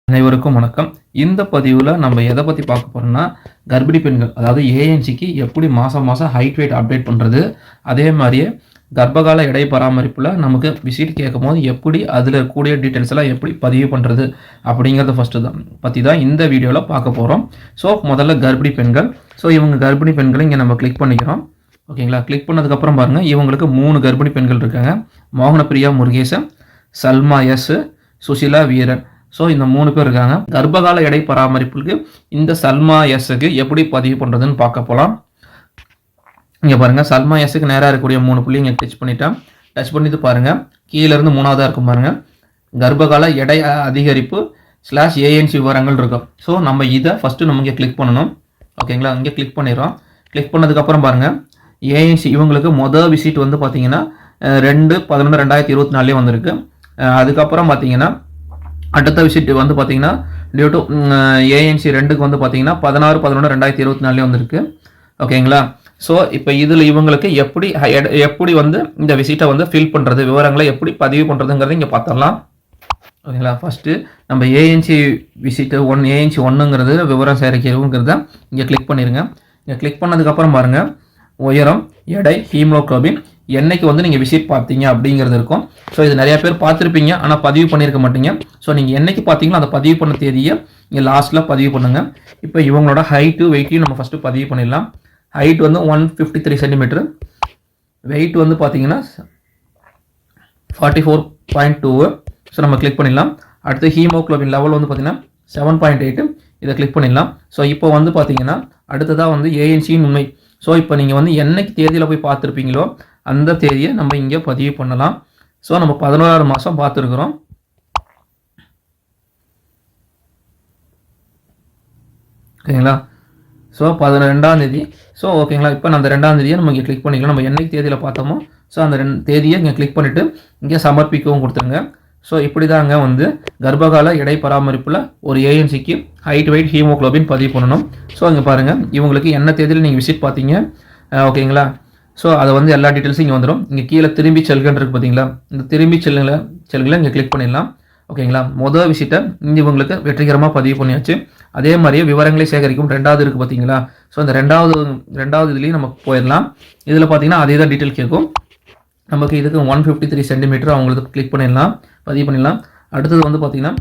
அனைவருக்கும் வணக்கம். இந்த பதிவில் நம்ம எதை பற்றி பார்க்க போகிறோம்னா, கர்ப்பிணி பெண்கள் அதாவது ஏஎன்சிக்கு எப்படி மாதம் மாதம் ஹைட் வெயிட் அப்டேட் பண்ணுறது, அதே மாதிரியே கர்ப்பகால எடை பராமரிப்பில் நமக்கு விசிட் கேட்கும் போது எப்படி அதில் இருக்கக்கூடிய டீட்டெயில்ஸ் எல்லாம் எப்படி பதிவு பண்ணுறது அப்படிங்கிறத பற்றி தான் இந்த வீடியோவில் பார்க்க போகிறோம். ஸோ முதல்ல கர்ப்பிணி பெண்கள். ஸோ இவங்க கர்ப்பிணி பெண்களை இங்கே நம்ம கிளிக் பண்ணிக்கிறோம். ஓகேங்களா? கிளிக் பண்ணதுக்கப்புறம் பாருங்கள், இவங்களுக்கு 3 கர்ப்பிணி பெண்கள் இருக்காங்க. மோகனப்பிரியா முருகேசன், சல்மா எஸ், சுசிலா வீரன். ஸோ இந்த 3 பேர் இருக்காங்க. கர்ப்பகால எடை பராமரிப்புக்கு இந்த சல்மா எஸ்ஸுக்கு எப்படி பதிவு பண்ணுறதுன்னு பார்க்க போகலாம். இங்கே பாருங்கள், சல்மா எஸ்ஸுக்கு நேராக இருக்கக்கூடிய 3 புள்ளி இங்கே டச் பண்ணிட்டேன். டச் பண்ணிட்டு பாருங்கள், கீழேருந்து 3ஆவதாக இருக்கும் பாருங்கள், கர்ப்பகால எடை அதிகரிப்பு /ANC விவரங்கள் இருக்கும். ஸோ நம்ம இதை ஃபஸ்ட்டு நம்ம இங்கே கிளிக் பண்ணணும். ஓகேங்களா? இங்கே கிளிக் பண்ணிடுறோம். கிளிக் பண்ணதுக்கப்புறம் பாருங்கள், ANC இவங்களுக்கு மொதல் விசிட் வந்து பார்த்தீங்கன்னா 2/11/2024 வந்திருக்கு. அதுக்கப்புறம் பார்த்தீங்கன்னா அடுத்த விசிட் வந்து பார்த்தீங்கன்னா டியூ டு ANC 2க்கு வந்து பார்த்தீங்கன்னா 16/11/2024 வந்திருக்கு. ஓகேங்களா? ஸோ இப்போ இதில் இவங்களுக்கு எப்படி வந்து இந்த விசிட்டை வந்து ஃபில் பண்ணுறது, விவரங்களை எப்படி பதிவு பண்ணுறதுங்கிறத இங்கே பார்த்துடலாம். ஓகேங்களா? ஃபஸ்ட்டு நம்ம ANC விசிட்டு ANC 1ங்கிறது விவரம் சேகரிக்கிறதுங்கிறத இங்கே கிளிக் பண்ணிடுங்க. இங்கே கிளிக் பண்ணதுக்கப்புறம் பாருங்கள், உயரம், எடை, ஹீமோகுளோபின், என்னைக்கு வந்து நீங்கள் விசிட் பார்த்தீங்க அப்படிங்கிறது இருக்கும். ஸோ இது நிறைய பேர் பார்த்துருப்பீங்க, ஆனால் பதிவு பண்ணியிருக்க மாட்டீங்க. ஸோ நீங்கள் என்னைக்கு பார்த்தீங்களோ அந்த பதிவு பண்ண தேதியை இங்கே லாஸ்ட்டில் பதிவு பண்ணுங்கள். இப்போ இவங்களோட ஹைட்டு வெயிட்டையும் நம்ம ஃபஸ்ட்டு பதிவு பண்ணிடலாம். ஹைட் வந்து 153 சென்டிமீட்டர், வெயிட் வந்து பார்த்தீங்கன்னா 44.2. ஸோ நம்ம கிளிக் பண்ணிடலாம். அடுத்து ஹீமோகுளோபின் லெவல் வந்து பார்த்தீங்கன்னா 7.8. இதை கிளிக் பண்ணிடலாம். ஸோ இப்போ வந்து பார்த்தீங்கன்னா அடுத்ததாக வந்து ஏஎன்சியின் உண்மை. ஸோ இப்போ நீங்கள் வந்து என்னைக்கு தேதியில் போய் பார்த்துருப்பீங்களோ அந்த தேதியை நம்ம இங்கே பதிவு பண்ணலாம். ஸோ நம்ம 11ஆவது மாதம் பார்த்துருக்குறோம். ஓகேங்களா? ஸோ 12ஆம் தேதி. ஸோ ஓகேங்களா? இப்போ அந்த 2ஆம் தேதியை நம்ம இங்கே கிளிக் பண்ணிக்கலாம். நம்ம என்னைக்கு தேதியில் பார்த்தோமோ ஸோ அந்த தேதியை இங்கே கிளிக் பண்ணிவிட்டு இங்கே சமர்ப்பிக்கவும் கொடுத்துருங்க. ஸோ இப்படி தாங்க வந்து கர்ப்பகால எடை பராமரிப்பில் ஒரு ஏஎன்சிக்கு ஹைட் வெயிட் ஹீமோகுளோபின் பதிவு பண்ணணும். ஸோ இங்கே பாருங்கள், இவங்களுக்கு என்ன தேதியில் நீங்கள் விசிட் பார்த்தீங்க. ஓகேங்களா? ஸோ அதை வந்து எல்லா டீட்டெயில்ஸும் இங்கே வந்துடும். இங்கே கீழே திரும்பி செல்கன்னு இருக்குது பார்த்தீங்களா? இந்த திரும்பி செல்களை இங்கே கிளிக் பண்ணிடலாம். ஓகேங்களா? மொதல் விசிட்டை இவங்களுக்கு வெற்றிகரமாக பதிவு பண்ணியாச்சு. அதே மாதிரியே விவரங்களை சேகரிக்கும் 2வது இருக்குது பார்த்தீங்களா? ஸோ இந்த ரெண்டாவது இதுலேயும் நம்ம போயிடலாம். இதில் பார்த்தீங்கன்னா அதே தான் டீட்டெயில் கேட்கும். நமக்கு இதுக்கு 153 சென்டிமீட்டர் அவங்களுக்கு கிளிக் பண்ணிடலாம், பதிவு பண்ணிடலாம். அடுத்தது வந்து பார்த்தீங்கன்னா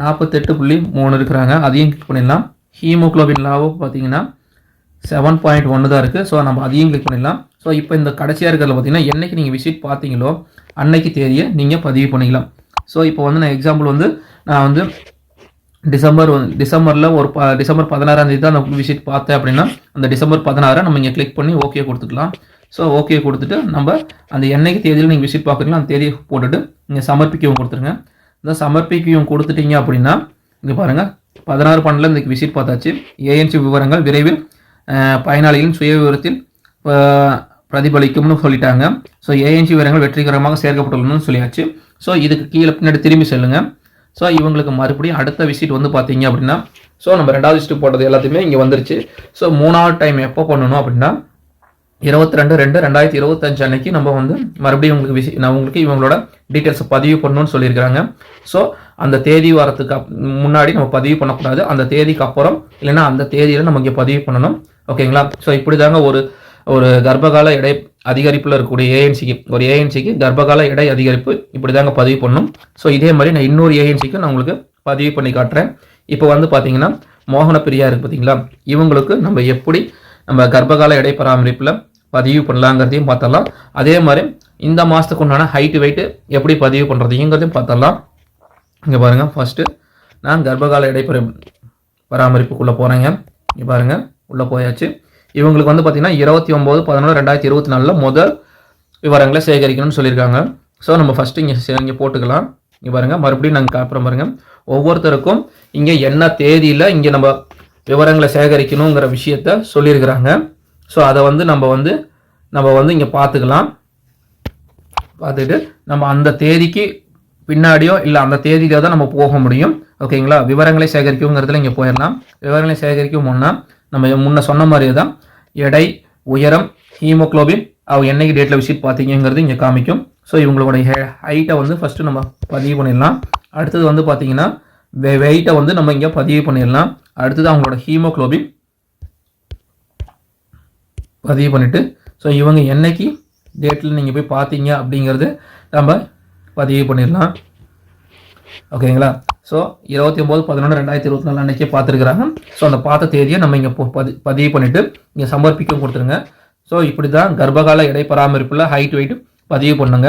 48.3 இருக்கிறாங்க, அதையும் கிளிக் பண்ணிடலாம். ஹீமோகுளோபின் லெவல் பார்த்தீங்கன்னா 7.1 தான் இருக்குது. ஸோ நம்ம அதையும் கிளிக் பண்ணிடலாம். ஸோ இப்போ இந்த கடைசியாக இருக்கிறதுல பார்த்தீங்கன்னா என்றைக்கு நீங்கள் விசிட் பார்த்தீங்களோ அன்னைக்கு தேதியை நீங்கள் பதிவு பண்ணிக்கலாம். ஸோ இப்போ வந்து நான் எக்ஸாம்பிள் வந்து நான் வந்து டிசம்பரில் டிசம்பர் 16ஆம் தேதி தான் அந்த விசிட் பார்த்தேன் அப்படின்னா அந்த டிசம்பர் 16 நம்ம இங்கே கிளிக் பண்ணி ஓகே கொடுத்துக்கலாம். ஸோ ஓகே கொடுத்துட்டு நம்ம அந்த என்னைக்கு தேதியில் நீங்கள் விசிட் பார்க்குறீங்களோ அந்த தேதியை போட்டுட்டு இங்கே சமர்ப்பிக்கவும் கொடுத்துருங்க. இந்த சமர்ப்பிக்கவும் கொடுத்துட்டீங்க அப்படின்னா இங்கே பாருங்கள், 16/12 இந்த விசிட் பார்த்தாச்சு. ஏஎன்சி விவரங்கள் விரைவில் பயனாளிகளின் சுய விவரத்தில் பிரதிபலிக்கும்னு சொல்லிட்டாங்க. ஸோ ஏஎன்சி விவரங்கள் வெற்றிகரமாக சேர்க்கப்பட்டுள்ளதுன்னு சொல்லியாச்சு. ஸோ இதுக்கு கீழே பின்னாடி திரும்பி செல்லுங்கள். ஸோ இவங்களுக்கு மறுபடியும் அடுத்த விசிட் வந்து பார்த்தீங்க அப்படின்னா ஸோ நம்ம 2வது விசிட் போட்டது எல்லாத்தையுமே இங்கே வந்துருச்சு. ஸோ 3வது டைம் எப்போ பண்ணணும் அப்படின்னா 22/2/2025 அன்னைக்கு நம்ம வந்து மறுபடியும் உங்களுக்கு இவங்களோட டீட்டெயில்ஸை பதிவு பண்ணணும்னு சொல்லியிருக்கிறாங்க. ஸோ அந்த தேதி வரத்துக்கு முன்னாடி நம்ம பதிவு பண்ணக்கூடாது, அந்த தேதிக்கு அப்புறம் இல்லைன்னா அந்த தேதியில் நம்ம இங்கே பதிவு பண்ணணும். ஓகேங்களா? ஸோ இப்படி தாங்க ஒரு கர்ப்பகால எடை அதிகரிப்பில் இருக்கக்கூடிய ஏஎன்சிக்கு கர்ப்பகால எடை அதிகரிப்பு இப்படி தாங்க பதிவு பண்ணணும். ஸோ இதே மாதிரி நான் இன்னொரு ஏஎன்சிக்கு நான் உங்களுக்கு பதிவு பண்ணி காட்டுறேன். இப்போ வந்து பார்த்தீங்கன்னா மோகனப்பிரியா இருக்குது பார்த்தீங்களா? இவங்களுக்கு நம்ம எப்படி நம்ம கர்ப்பகால எடை பராமரிப்பில் பதிவு பண்ணலாங்கிறதையும் பார்த்தரலாம். அதே மாதிரி இந்த மாதத்துக்கு உண்டான ஹைட்டு வெயிட்டு எப்படி பதிவு பண்ணுறதுங்கிறதையும் பார்த்தரலாம். இங்கே பாருங்கள், ஃபஸ்ட்டு நான் கர்ப்பகால எடை பராமரிப்புக்குள்ளே போகிறேங்க. இங்கே பாருங்கள், உள்ளே போயாச்சு. இவங்களுக்கு வந்து பார்த்திங்கன்னா 29/11/2024 முதல் விவரங்களை சேகரிக்கணும்னு சொல்லியிருக்காங்க. ஸோ நம்ம ஃபஸ்ட்டு இங்கே போட்டுக்கலாம். இங்கே பாருங்கள், மறுபடியும் நாங்கள் காப்புறம் பாருங்கள், ஒவ்வொருத்தருக்கும் இங்கே என்ன தேதியில் இங்கே நம்ம விவரங்களை சேகரிக்கணுங்கிற விஷயத்த சொல்லியிருக்கிறாங்க. ஸோ அதை வந்து நம்ம வந்து இங்கே பார்த்துட்டு நம்ம அந்த தேதிக்கு பின்னாடியோ இல்லை அந்த தேதியில தான் நம்ம போக முடியும். ஓகேங்களா? விவரங்களை சேகரிக்குங்கிறதுல இங்கே போயிடலாம். விவரங்களை சேகரிக்கும் நம்ம முன்ன சொன்ன மாதிரியே தான் எடை, உயரம், ஹீமோகுளோபின் என்னைக்கு டேட்டில் விசிட் பார்த்தீங்கிறது இங்கே காமிக்கும். ஸோ இவங்களோட ஹைட்டை வந்து ஃபஸ்ட்டு நம்ம பதிவு பண்ணிடலாம். அடுத்தது வந்து பார்த்தீங்கன்னா வெயிட்டை வந்து நம்ம இங்கே பதிவு பண்ணிடலாம். அடுத்தது அவங்களோட ஹீமோக்ளோபின் பதிவு பண்ணிவிட்டு ஸோ இவங்க என்னைக்கு டேட்டில் நீங்கள் போய் பார்த்தீங்க அப்படிங்கிறது நம்ம பதிவு பண்ணிடலாம். ஓகேங்களா? ஸோ 29/11/2024 அன்றைக்கே பார்த்துருக்குறாங்க. ஸோ அந்த பார்த்த தேதியை நம்ம இங்கே பதிவு பண்ணிவிட்டு இங்கே சமர்ப்பிக்கவும் கொடுத்துருங்க. ஸோ இப்படி தான் கர்ப்பகால எடை பராமரிப்பில் ஹைட் வெயிட் பதிவு பண்ணுங்க.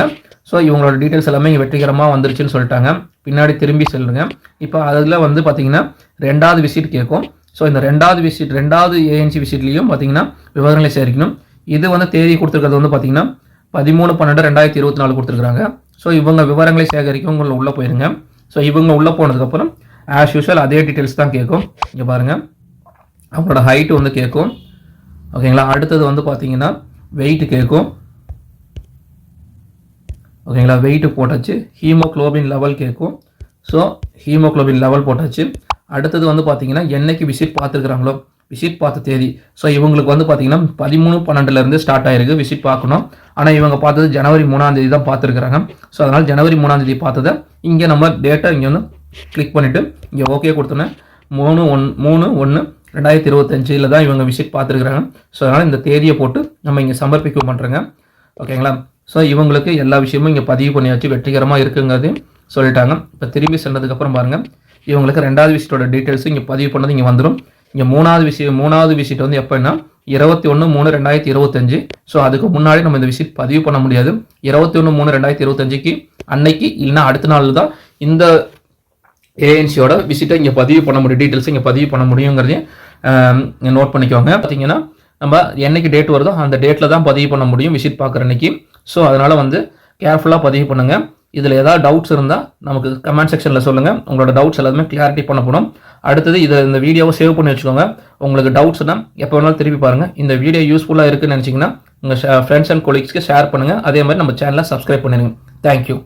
ஸோ இவங்களோட டீட்டெயில்ஸ் எல்லாமே இங்கே வெற்றிகரமாக வந்துருச்சுன்னு சொல்லிட்டாங்க. பின்னாடி திரும்பி செல்லுங்க. இப்போ அதில் வந்து பார்த்தீங்கன்னா 2வது விசிட் கேட்கும். ஸோ இந்த 2வது ஏஎன்சி விசிட்லேயும் பார்த்தீங்கன்னா விவரங்களை சேரிக்கணும். இது வந்து தேதி கொடுத்துருக்கிறது வந்து பார்த்தீங்கன்னா 13/12/2024 கொடுத்துருக்காங்க. ஸோ இவங்க விவரங்களை சேகரிக்க உங்களை உள்ளே போயிருங்க. ஸோ இவங்க உள்ளே போனதுக்கப்புறம் ஆஸ் யூஷுவல் அதே டீட்டெயில்ஸ் தான் கேட்கும். இங்கே பாருங்கள், அவங்களோட ஹைட்டு வந்து கேட்கும். ஓகேங்களா? அடுத்தது வந்து பார்த்தீங்கன்னா வெயிட் கேட்கும். ஓகேங்களா? வெயிட்டு போட்டாச்சு. ஹீமோக்ளோபின் லெவல் கேட்கும். ஸோ ஹீமோக்ளோபின் லெவல் போட்டாச்சு. அடுத்தது வந்து பார்த்தீங்கன்னா என்னைக்கு விசிட் பார்த்துருக்குறாங்களோ விசிட் பார்த்த தேதி. ஸோ இவங்களுக்கு வந்து பார்த்தீங்கன்னா 13/12 ஸ்டார்ட் ஆயிருக்கு விசிட் பார்க்கணும். ஆனால் இவங்க பார்த்தது ஜனவரி 3 தான் பார்த்துருக்குறாங்க. ஸோ அதனால் ஜனவரி 3 பார்த்ததை இங்கே நம்ம டேட்டை இங்கே வந்து கிளிக் பண்ணிவிட்டு இங்கே ஓகே கொடுத்தோன்னே 3/1/2025 தான் இவங்க விசிட் பார்த்துருக்குறாங்க. ஸோ அதனால் இந்த தேதியை போட்டு நம்ம இங்கே சமர்ப்பிக்க பண்ணுறோங்க. ஓகேங்களா? ஸோ இவங்களுக்கு எல்லா விஷயமும் இங்கே பதிவு பண்ணியாச்சு, வெற்றிகரமாக இருக்குங்கிறது சொல்லிட்டாங்க. இப்போ திரும்பி சென்றதுக்கப்புறம் பாருங்கள், இவங்களுக்கு 2வது விசிட்டோட டீட்டெயில்ஸ் இங்கே பதிவு பண்ணது இங்கே வந்துடும். இங்கே 3வது விசிட் வந்து எப்போன்னா 21/3/2025. ஸோ அதுக்கு முன்னாடி நம்ம இந்த விசிட் பதிவு பண்ண முடியாது. 21/3/2025 அன்னைக்கு இல்லைன்னா அடுத்த நாள் தான் இந்த ஏஎன்சியோட விசிட்டை இங்கே பதிவு பண்ண முடியும், டீட்டெயில்ஸ் இங்கே பதிவு பண்ண முடியுங்கிறதையும் நோட் பண்ணிக்கோங்க. பார்த்தீங்கன்னா நம்ம என்னைக்கு டேட் வருதோ அந்த டேட்டில் தான் பதிவு பண்ண முடியும் விசிட் பார்க்குற அன்னைக்கு. ஸோ அதனால் வந்து கேர்ஃபுல்லாக பதிவு பண்ணுங்கள். இதில் ஏதாவது டவுட்ஸ் இருந்தால் நமக்கு கமெண்ட் செக்ஷனில் சொல்லுங்கள். உங்களோட டவுட்ஸ் எல்லாமே கிளாரிட்டி பண்ணப்படும். அடுத்தது இந்த வீடியோவை சேவ் பண்ணி வச்சுக்கோங்க. உங்களுக்கு டவுட்ஸ்னால் எப்போ வேணாலும் திருப்பி பாருங்கள். இந்த வீடியோ யூஸ்ஃபுல்லாக இருக்குன்னு நினச்சிங்கன்னா உங்கள் ஃப்ரெண்ட்ஸ் அண்ட் கொலீக்ஸ்க்கு ஷேர் பண்ணுங்கள். அதே மாதிரி நம்ம சேனலை சப்ஸ்கிரைப் பண்ணிடுங்க. தேங்க்யூ.